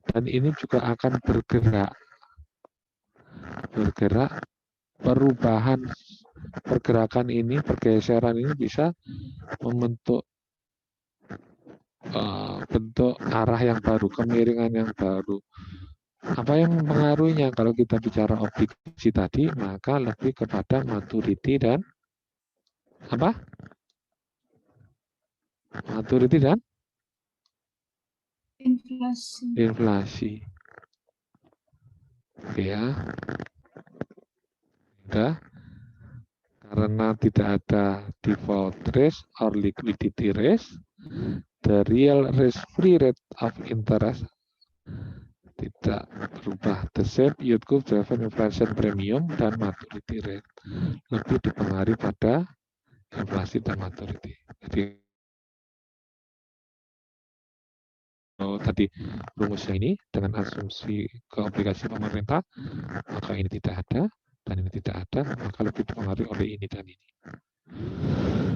Dan ini juga akan bergerak perubahan pergerakan ini, pergeseran ini bisa membentuk bentuk arah yang baru, kemiringan yang baru. Apa yang mempengaruhinya? Kalau kita bicara obligasi tadi, maka lebih kepada maturity dan apa? Maturity dan inflasi. Oke ya. Sudah. Karena tidak ada default risk or liquidity risk, the real risk-free rate of interest tidak berubah. The same yield curve driven inflation premium dan maturity rate lebih dipengaruhi pada inflasi dan maturity. Jadi tadi rumusnya ini dengan asumsi ke obligasi pemerintah, maka ini tidak ada dan ini tidak ada, maka lebih dipengaruhi oleh ini dan ini.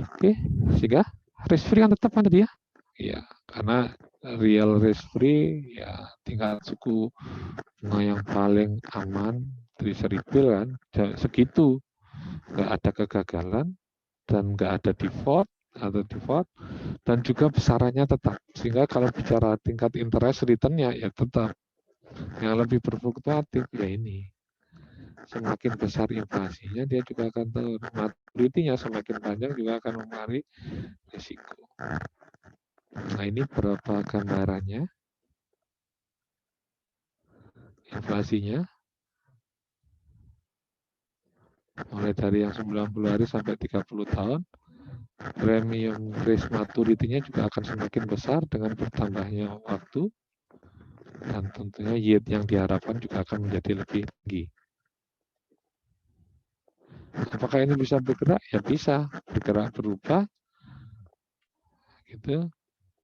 Oke, sehingga risk free kan tetap kan tadi ya? Ya, karena real risk free ya tingkat suku bunga yang paling aman dari 1000 kan segitu, nggak ada kegagalan dan nggak ada default dan juga besarannya tetap, sehingga kalau bicara tingkat interest return-nya ya tetap yang lebih berfluktuatif ya ini. Semakin besar inflasinya dia juga akan turun, maturity-nya semakin panjang juga akan mempengaruhi risiko. Nah ini berapa gambarannya inflasinya mulai dari yang 90 hari sampai 30 tahun. Premium risk maturity-nya juga akan semakin besar dengan bertambahnya waktu, dan tentunya yield yang diharapkan juga akan menjadi lebih tinggi. Apakah ini bisa bergerak? Ya bisa bergerak, berubah gitu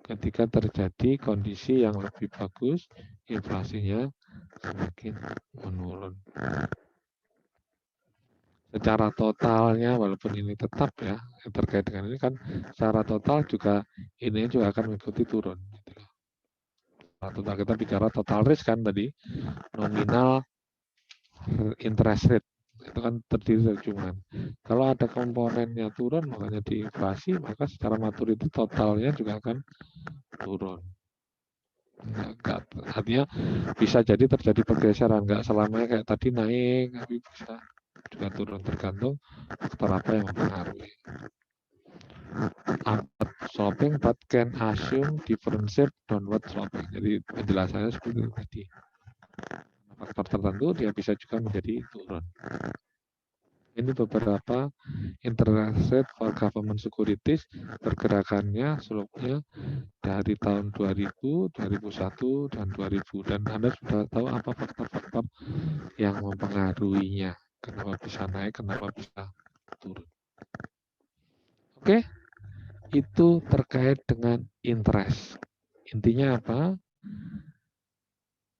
ketika terjadi kondisi yang lebih bagus, inflasinya semakin menurun. Secara totalnya, walaupun ini tetap ya terkait dengan ini kan, secara total juga ini juga akan mengikuti turun. Gitu loh. Total kita bicara total risk kan tadi, nominal interest rate itu kan terdiri dari cuman. Kalau ada komponennya turun, makanya di inflasi, maka secara maturity totalnya juga akan turun. Artinya bisa jadi terjadi pergeseran, nggak selamanya kayak tadi naik, tapi bisa juga turun tergantung faktor apa yang mempengaruhi. Upward sloping but can assume differentiate downward sloping. Jadi penjelasannya seperti itu tadi. Faktor tertentu dia bisa juga menjadi turun. Ini beberapa interest rate for government securities, pergerakannya, slope-nya dari tahun 2000, 2001, dan 2000. Dan Anda sudah tahu apa faktor-faktor yang mempengaruhinya. Kenapa bisa naik, kenapa bisa turun. Oke, itu terkait dengan interest. Intinya apa?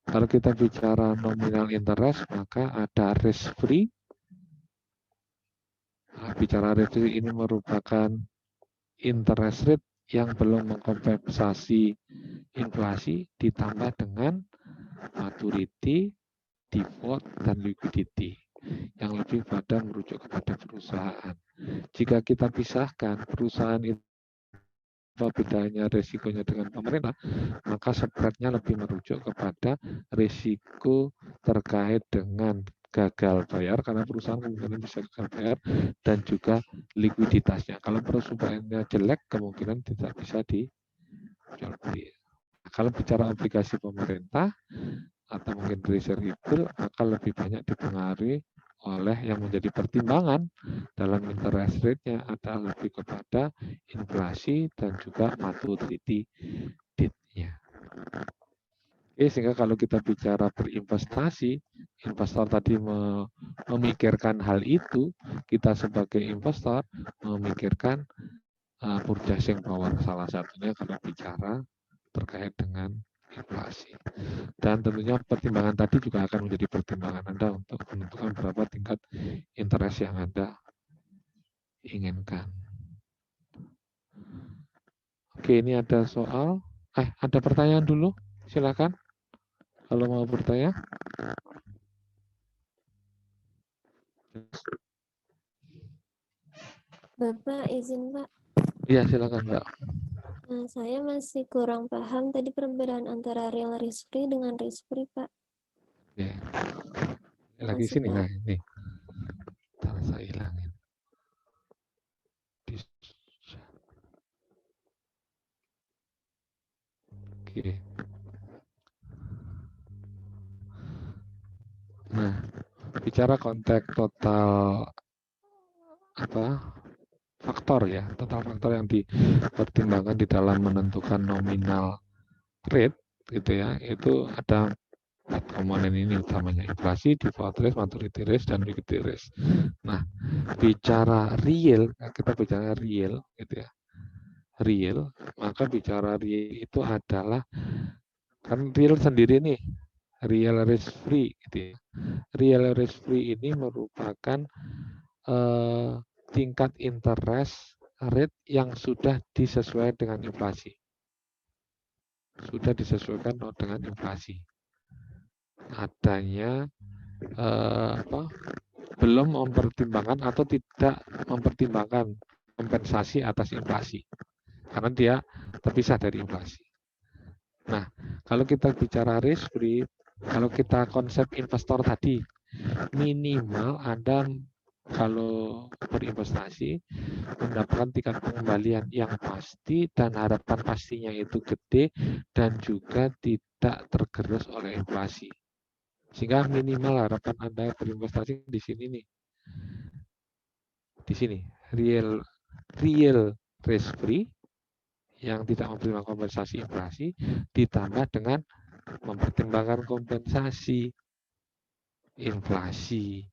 Kalau kita bicara nominal interest, maka ada risk free. Bicara risk free ini merupakan interest rate yang belum mengkompensasi inflasi ditambah dengan maturity, default, dan liquidity yang lebih pada merujuk kepada perusahaan. Jika kita pisahkan perusahaan itu bedanya risikonya dengan pemerintah, maka spread-nya lebih merujuk kepada risiko terkait dengan gagal bayar, karena perusahaan kemungkinan bisa gagal bayar, dan juga likuiditasnya. Kalau perusahaannya jelek, kemungkinan tidak bisa dijual beli. Kalau bicara obligasi pemerintah atau mungkin treasury bill, maka lebih banyak dipengaruhi oleh yang menjadi pertimbangan dalam interest rate-nya adalah lebih kepada inflasi dan juga maturity date-nya. Oke, sehingga kalau kita bicara berinvestasi, investor tadi memikirkan hal itu, kita sebagai investor memikirkan purchasing power, salah satunya kalau bicara terkait dengan inflasi. Dan tentunya pertimbangan tadi juga akan menjadi pertimbangan Anda untuk menentukan berapa tingkat interest yang Anda inginkan. Oke, ini ada soal. Ada pertanyaan dulu? Silakan. Kalau mau bertanya.
Bapak izin Pak.
Iya, silakan Mbak.
Nah, saya masih kurang paham tadi perbedaan antara real risk free dengan risk free Pak.
Oke. Lagi
Makasih,
sini,
Pak.
nah ini. Saya hilangin. Oke. Nah, bicara konteks total faktor ya, total faktor yang dipertimbangkan di dalam menentukan nominal rate gitu ya, itu ada 4 komponen ini utamanya: inflasi, default risk, maturity risk, dan liquidity risk. Nah, bicara real, kita bicara real gitu ya. Real, maka bicara real itu adalah kan real sendiri nih, real risk free gitu ya. Real risk free ini merupakan tingkat interest rate yang sudah disesuaikan dengan inflasi. Sudah disesuaikan dengan inflasi. Adanya belum mempertimbangkan atau tidak mempertimbangkan kompensasi atas inflasi. Karena dia terpisah dari inflasi. Nah, kalau kita bicara risk free, kalau kita konsep investor tadi, minimal Anda kalau berinvestasi mendapatkan tingkat pengembalian yang pasti dan harapan pastinya itu gede dan juga tidak tergerus oleh inflasi. Sehingga minimal harapan Anda berinvestasi di sini nih. Di sini, real risk free yang tidak mempertimbangkan kompensasi inflasi ditambah dengan mempertimbangkan kompensasi inflasi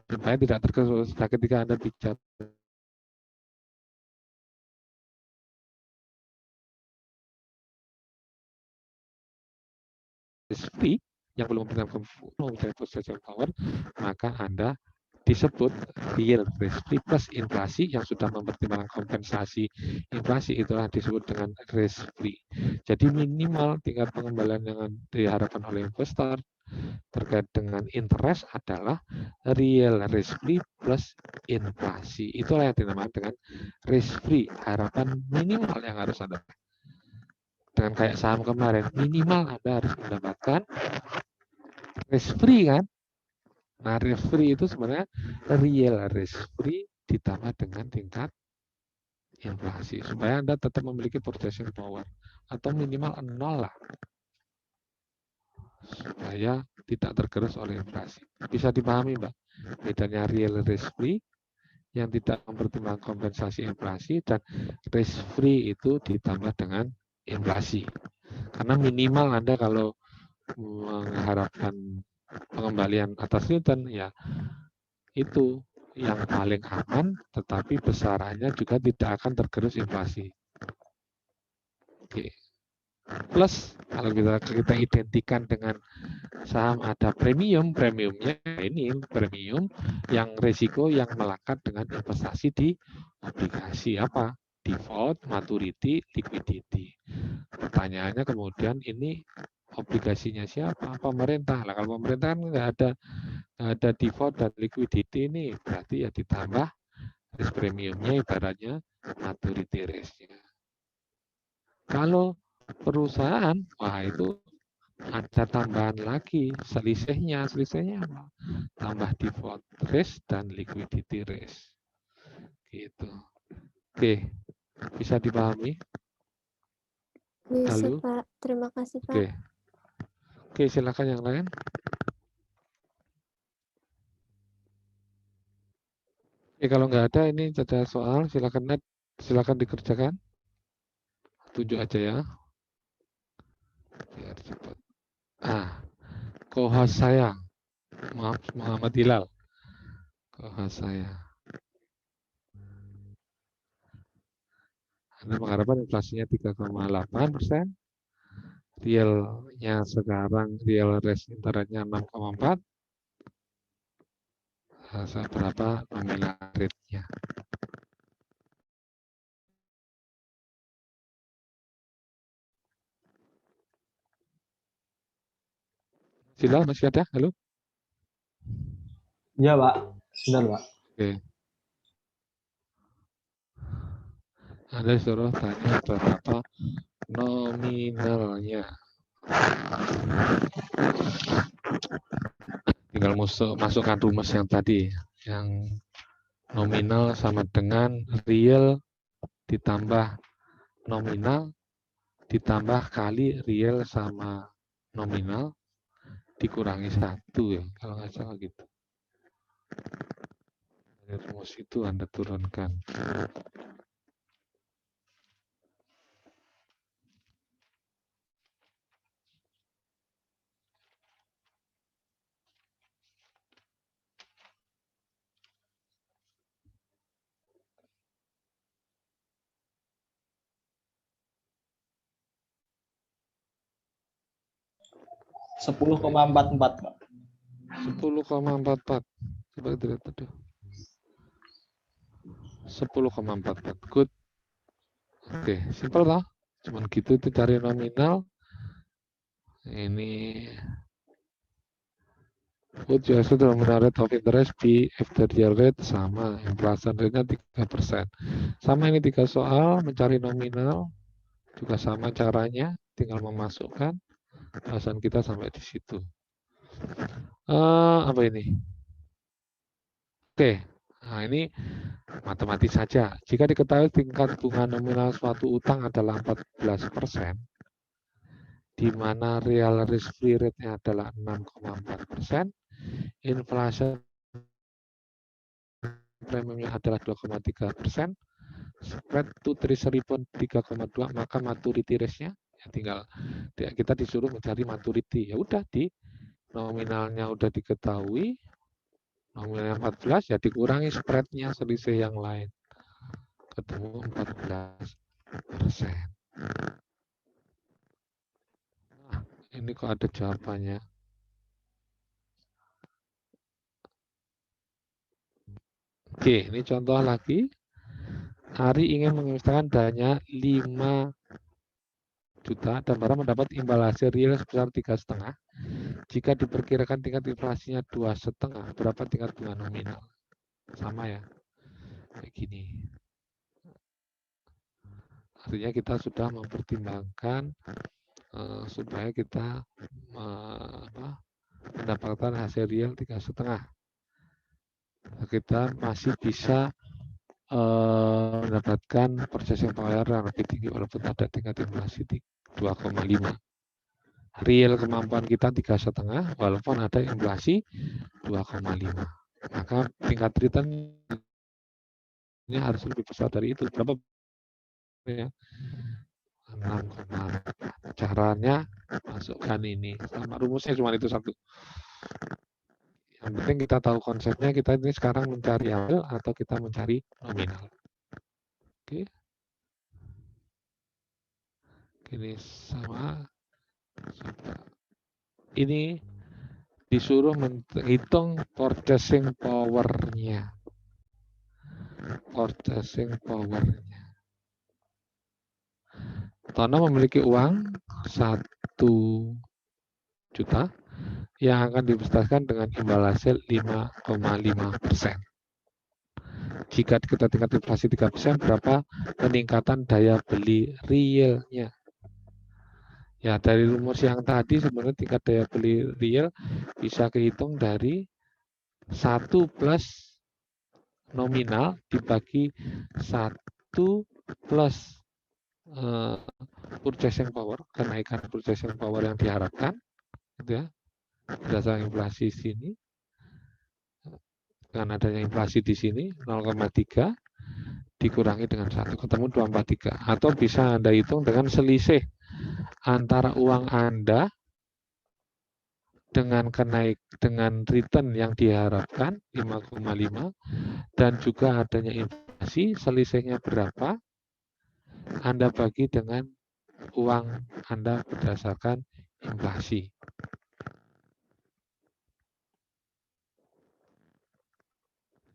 supaya tidak tergerus. Nah, ketika Anda bicara risk free yang belum mencari purchasing power, maka Anda disebut real risk free plus inflasi yang sudah mempertimbangkan kompensasi inflasi, itulah disebut dengan risk free. Jadi minimal tingkat pengembalian yang diharapkan oleh investor terkait dengan interest adalah real risk free plus inflasi. Itulah yang dinamakan dengan risk free, harapan minimal yang harus Anda. Dengan kayak saham kemarin, minimal Anda harus mendapatkan risk free kan. Nah, risk free itu sebenarnya real risk free ditambah dengan tingkat inflasi supaya Anda tetap memiliki purchasing power atau minimal 0 lah, supaya tidak tergerus oleh inflasi. Bisa dipahami, Mbak, bedanya real risk free yang tidak mempertimbangkan kompensasi inflasi dan risk free itu ditambah dengan inflasi. Karena minimal Anda kalau mengharapkan pengembalian atas return, ya itu yang paling aman, tetapi besarannya juga tidak akan tergerus inflasi. Oke. Plus kalau kita identikan dengan saham ada premiumnya ini premium yang risiko yang melekat dengan investasi di obligasi apa? Default, maturity, liquidity. Pertanyaannya kemudian ini obligasinya siapa? Pemerintah. Lah kalau pemerintah kan nggak ada default dan liquidity, ini berarti ya ditambah risk premiumnya ibaratnya maturity risk-nya. Kalau perusahaan, wah itu ada tambahan lagi selisihnya apa? Tambah default risk dan liquidity risk. Gitu. Oke, bisa dipahami?
Bisa,
Halo?
Pak. Terima kasih, Pak.
Oke, silakan yang lain. Kalau nggak ada ini ada soal, silakan dikerjakan. Tunjuk aja ya. Biar cepat. Co-host saya, maaf, Muhammad Hilal. Co-host saya. Anda mengharapkan inflasinya 3,8%, realnya sekarang real risk internetnya 6,4, berapa nominal rate-nya? Hilal masih ada? Halo?
Ya, Pak. Sudah, Pak.
Oke. Anda suruh tanya berapa nominalnya. Tinggal masukkan rumus yang tadi, yang nominal sama dengan real ditambah nominal ditambah kali real sama nominal dikurangi 1 ya, kalau nggak salah gitu. Dari rumus itu Anda turunkan.
$10,44, Pak.
10,44. Coba dilihat tuh. 10,44. Good. Oke, simpel lah. Cuman gitu itu cari nominal. Ini put USD nominal rate of interest B after year rate sama inflation rate-nya 3%. Sama ini 3 soal, mencari nominal juga sama caranya, tinggal memasukkan bahasan kita sampai di situ. Apa ini? Oke, nah ini matematis saja. Jika diketahui tingkat bunga nominal suatu utang adalah 14%, di mana real risk free rate-nya adalah 6,4%, inflasi premiumnya adalah 2,3%, spread to treasury bond 3,2, maka maturity risk-nya ya tinggal kita disuruh mencari maturity. Ya udah, di nominalnya udah diketahui, nominalnya 14 ya dikurangi spread-nya selisih yang lain. Ketemu 14%. Nah, Ini kok ada jawabannya. Oke, ini contoh lagi. Ari ingin menginvestasikan dana 5 juta dan barang mendapat imbal hasil real sebesar 3,5. Jika diperkirakan tingkat inflasinya 2,5, berapa tingkat bunga nominal? Sama ya, kayak gini. Artinya kita sudah mempertimbangkan supaya kita mendapatkan hasil real 3,5. Kita masih bisa mendapatkan purchasing power yang lebih tinggi walaupun ada tingkat inflasi 2,5. Real kemampuan kita 3,5 walaupun ada inflasi 2,5. Maka tingkat return-nya harus lebih besar dari itu. Berapa ya? 6,4. Caranya masukkan ini. Sama rumusnya cuma itu satu. Yang penting kita tahu konsepnya, kita ini sekarang mencari real atau kita mencari nominal. Oke. Ini sama. Ini disuruh menghitung purchasing power-nya. Purchasing power-nya. Tono memiliki uang 1 juta yang akan diinvestasikan dengan imbal hasil 5,5%. Jika kita tingkat inflasi 3%, berapa peningkatan daya beli realnya? Ya, dari rumus yang tadi sebenarnya tingkat daya beli real bisa kehitung dari 1 plus nominal dibagi 1 plus purchasing power, kenaikan purchasing power yang diharapkan, gitu ya, berdasarkan inflasi sini. Dengan adanya inflasi di sini 0,3 dikurangi dengan 1, ketemu 243. Atau bisa Anda hitung dengan selisih antara uang Anda dengan return yang diharapkan 5,5 dan juga adanya inflasi, selisihnya berapa, Anda bagi dengan uang Anda berdasarkan inflasi.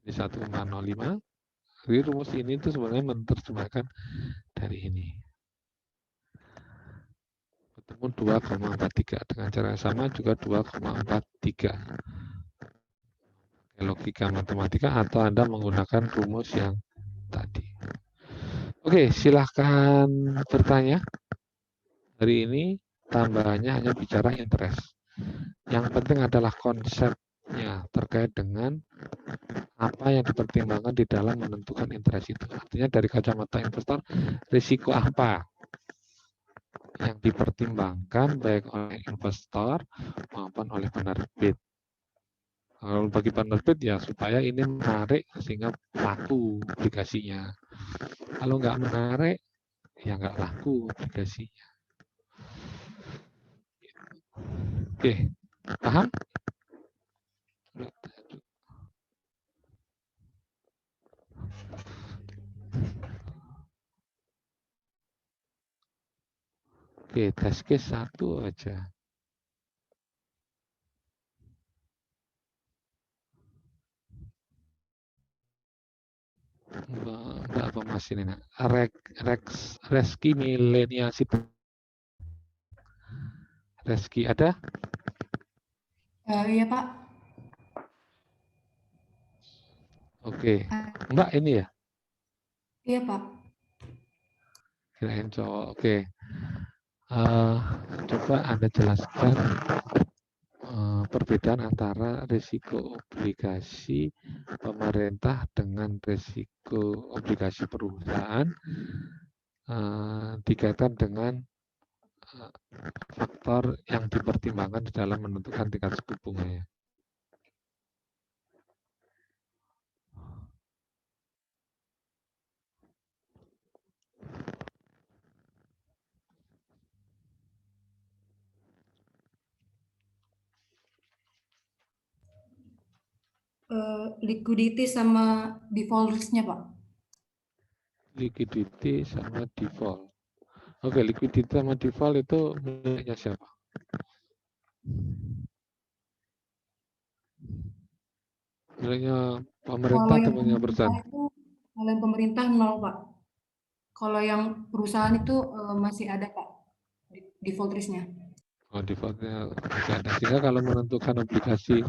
Di 1,05. Jadi rumus ini itu sebenarnya menerjemahkan dari ini. Ketemu 2,43 dengan cara yang sama juga 2,43. Logika matematika atau Anda menggunakan rumus yang tadi. Oke, silahkan bertanya. Hari ini tambahannya hanya bicara interest. Yang penting adalah konsepnya terkait dengan apa yang dipertimbangkan di dalam menentukan interest itu. Artinya dari kacamata investor, risiko apa yang dipertimbangkan baik oleh investor maupun oleh penerbit. Kalau bagi penerbit ya supaya ini menarik sehingga laku obligasinya. Kalau nggak menarik, ya nggak laku obligasinya. Oke, paham? Oke, test case 1 aja. Enggak apa mas ini nak. Reski milenial sih. Reski ada?
Iya Pak.
Oke. Mbak ini ya?
Iya Pak.
Kirain cowok. Oke. Coba Anda jelaskan perbedaan antara risiko obligasi pemerintah dengan risiko obligasi perusahaan dikaitkan dengan faktor yang dipertimbangkan di dalam menentukan tingkat suku bunga ya.
Liquidity sama default risk-nya Pak.
Liquidity sama default. Oke, liquidity sama default itu miliknya siapa? Misalnya
Kalau
pemerintah atau
yang
punya
pemerintah
perusahaan?
itu, kalau yang pemerintah 0, Pak. Kalau yang perusahaan itu masih ada, Pak, default risk-nya.
Oh, defaultnya masih ada. Sehingga kalau menentukan obligasi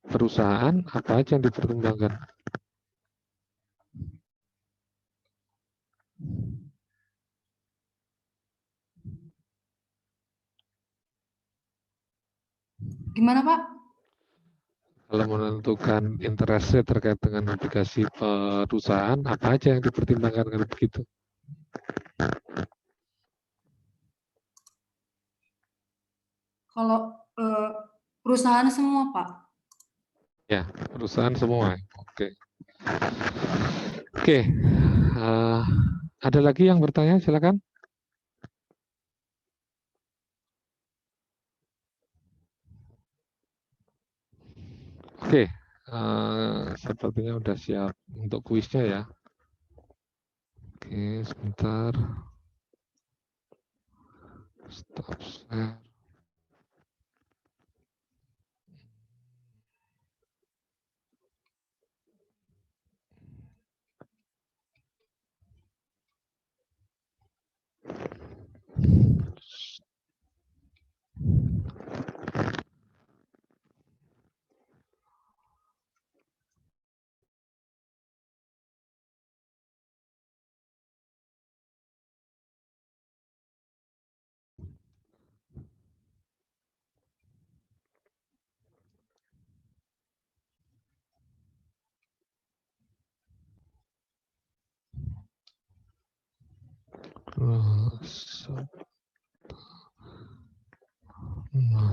perusahaan, apa aja yang dipertimbangkan?
Gimana, Pak?
Kalau menentukan interest rate terkait dengan obligasi perusahaan, apa aja yang dipertimbangkan kalau begitu?
Kalau perusahaan semua, Pak.
Ya, perusahaan semua. Oke. Oke. Ada lagi yang bertanya? Silakan. Oke. Sepertinya udah siap untuk kuisnya ya. Oke, sebentar. Stop share.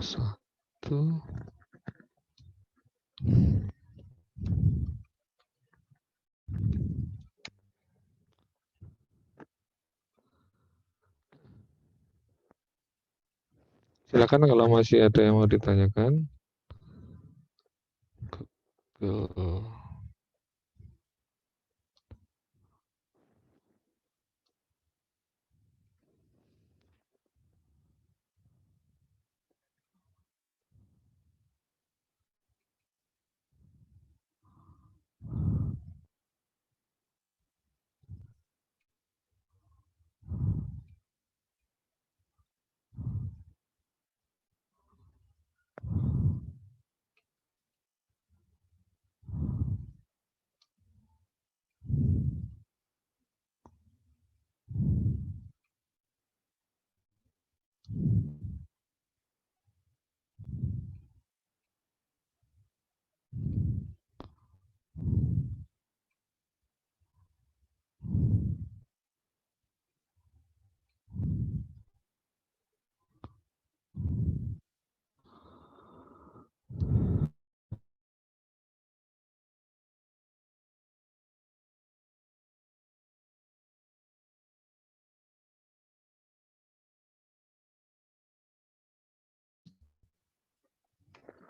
Satu. Silakan kalau masih ada yang mau ditanyakan.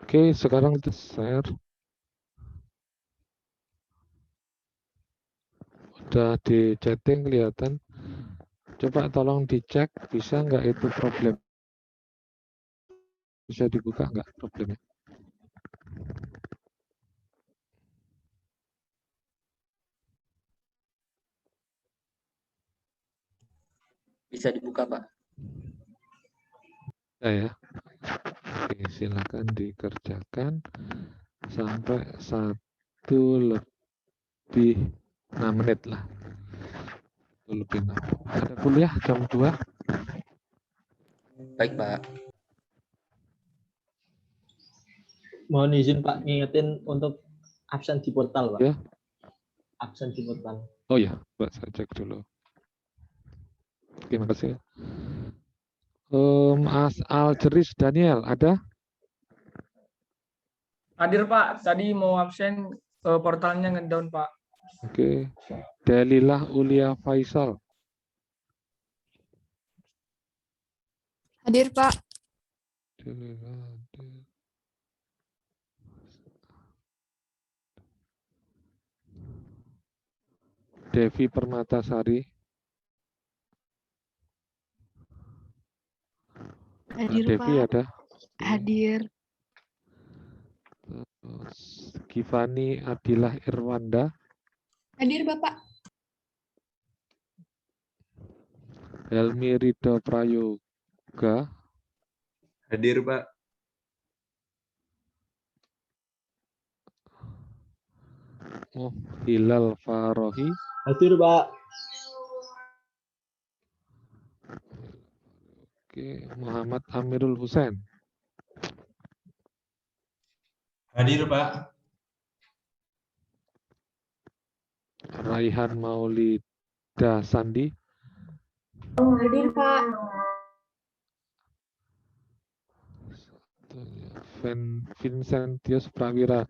Oke, sekarang kita share. Udah di chatting kelihatan. Coba tolong dicek, bisa nggak itu problem? Bisa dibuka nggak problemnya?
Bisa dibuka, Pak.
Ya. Oke, silakan dikerjakan sampai 1:06 lah. 1:06. Ada kuliah jam 2.
Baik, Pak.
Mohon izin Pak, ngingetin untuk absen di portal Pak.
Ya.
Absen di portal.
Oh ya, Mbak, saya cek dulu. Terima kasih. Mas Aljeris Daniel, ada?
Hadir, Pak. Tadi mau absen, portalnya ngedown, Pak.
Oke. Dalilah Ulia Faisal.
Hadir, Pak.
Devi Permatasari.
Hadir,
Devi
Pak.
ada?
Hadir.
Givani Adilah Irwanda,
Hadir Bapak.
Helmi Ridho Prayoga,
Hadir Pak.
Hilal Farohi,
Hadir Pak.
Oke, Muhammad Amirul Husain,
Hadir Pak.
Raihan Maulida Sandi,
Hadir Pak.
Vincentius Prawira